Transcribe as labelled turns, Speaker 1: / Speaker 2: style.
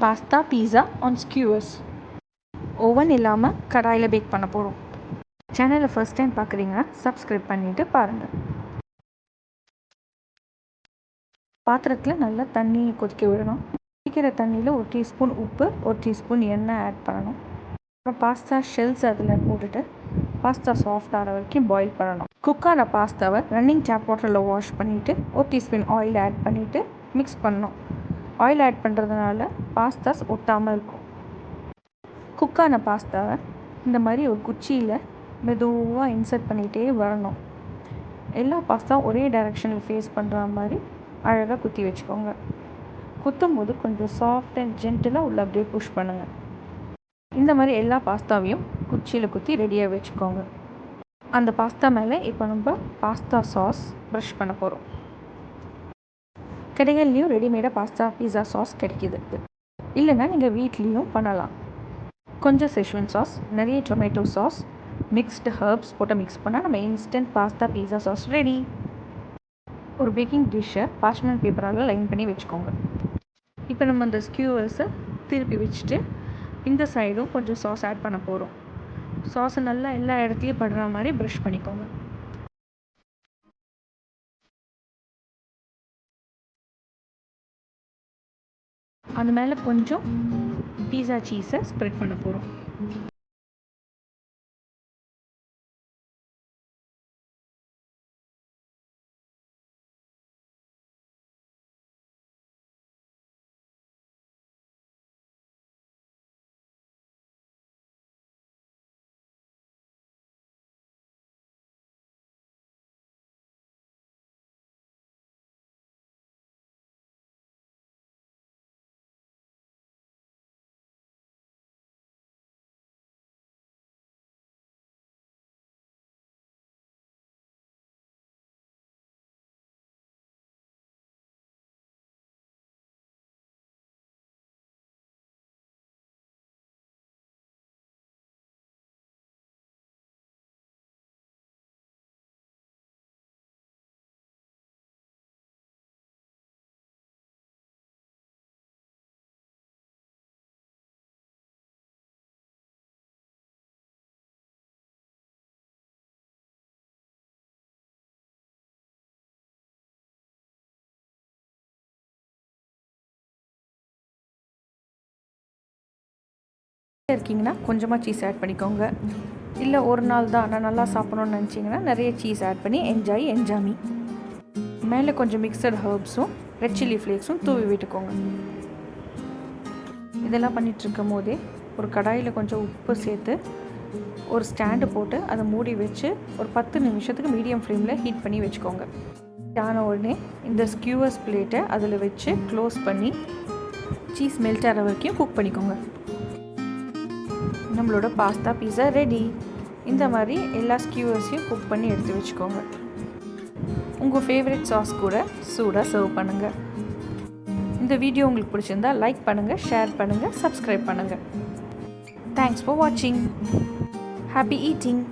Speaker 1: Pasta pizza on skewers. Oven இல்லாமல் கடாயில் back பண்ண போகிறோம். சேனலை ஃபர்ஸ்ட் டைம் பார்க்குறீங்கன்னா சப்ஸ்கிரைப் பண்ணிவிட்டு பாருங்கள். பாத்திரத்தில் நல்லா தண்ணி கொதிக்க விடணும். கொதிக்கிற தண்ணியில் 1 டீஸ்பூன் உப்பு, 1 டீஸ்பூன் எண்ணெய் ஆட் பண்ணணும். அப்புறம் பாஸ்தா ஷெல்ஸ் அதில் போட்டுட்டு பாஸ்தா சாஃப்ட் ஆகிற வரைக்கும் பாயில் பண்ணணும். குக்கான பாஸ்தாவை ரன்னிங் டேப் வாட்டரில் வாஷ் பண்ணிவிட்டு 1 டீஸ்பூன் ஆயில் ஆட் பண்ணிவிட்டு மிக்ஸ் பண்ணணும். ஆயில் ஆட் பண்ணுறதுனால பாஸ்தாஸ் ஒட்டாமல் இருக்கும். குக்கான பாஸ்தாவை இந்த மாதிரி ஒரு குச்சியில் மெதுவாக இன்சர்ட் பண்ணிகிட்டே வரணும். எல்லா பாஸ்தா ஒரே டைரெக்ஷனில் ஃபேஸ் பண்ணுற மாதிரி அழகாக குத்தி வச்சுக்கோங்க. குத்தும் போது கொஞ்சம் சாஃப்ட் அண்ட் ஜென்டிலாக உள்ள அப்படியே புஷ் பண்ணுங்கள். இந்த மாதிரி எல்லா பாஸ்தாவையும் குச்சியில் குத்தி ரெடியாக வச்சுக்கோங்க. அந்த பாஸ்தா மேலே இப்போ நம்ம பாஸ்தா சாஸ் ப்ரஷ் பண்ண போகிறோம். கடைகள்லேயும் ரெடிமேடாக பாஸ்தா பீஸா சாஸ் கிடைக்கிது. இல்லைன்னா நீங்கள் வீட்லேயும் பண்ணலாம். கொஞ்சம் செஷ்வன் சாஸ், நிறைய டொமேட்டோ சாஸ், மிக்ஸ்டு ஹர்ப்ஸ் போட்டு மிக்ஸ் பண்ணால் நம்ம இன்ஸ்டன்ட் பாஸ்தா பீஸா சாஸ் ரெடி. ஒரு பேக்கிங் டிஷ்ஷை பார்ச்மெண்ட் பேப்பரால் லைன் பண்ணி வச்சுக்கோங்க. இப்போ நம்ம அந்த ஸ்கியூவர்ஸை திருப்பி வச்சுட்டு இந்த சைடும் கொஞ்சம் சாஸ் ஆட் பண்ண போகிறோம். சாஸை நல்லா எல்லா இடத்துலையும் படுற மாதிரி ப்ரஷ் பண்ணிக்கோங்க. அது மேலே கொஞ்சம் பீஸா சீஸை ஸ்ப்ரெட் பண்ண போகிறோம். இருக்கீங்கன்னா கொஞ்சமாக சீஸ் ஆட் பண்ணிக்கோங்க. இல்லை ஒரு நாள் தான் நான் நல்லா சாப்பிட்ணுன்னு நினச்சிங்கன்னா நிறைய சீஸ் ஆட் பண்ணி என்ஜாமி. மேலே கொஞ்சம் மிக்சட் ஹர்ப்ஸும் ரெட் சில்லி ஃப்ளேக்ஸும் தூவி விட்டுக்கோங்க. இதெல்லாம் பண்ணிகிட்ருக்கும் போதே ஒரு கடாயில் கொஞ்சம் உப்பு சேர்த்து ஒரு ஸ்டாண்டு போட்டு அதை மூடி வச்சு ஒரு 10 நிமிஷத்துக்கு மீடியம் ஃப்ளேமில் ஹீட் பண்ணி வச்சுக்கோங்க. ஆன உடனே இந்த ஸ்கியூவர்ஸ் பிளேட்டை அதில் வச்சு க்ளோஸ் பண்ணி சீஸ் மெல்ட் ஆகிற வரைக்கும் குக் பண்ணிக்கோங்க. நம்மளோட பாஸ்தா பீஸா ரெடி. இந்த மாதிரி எல்லா ஸ்கியூவர்ஸையும் குக் பண்ணி எடுத்து வச்சுக்கோங்க. உங்கள் ஃபேவரட் சாஸ் கூட சூடாக சர்வ் பண்ணுங்கள். இந்த வீடியோ உங்களுக்கு பிடிச்சிருந்தா லைக் பண்ணுங்கள், ஷேர் பண்ணுங்கள், சப்ஸ்கிரைப் பண்ணுங்கள். தேங்க்ஸ் ஃபார் வாட்சிங். Happy eating.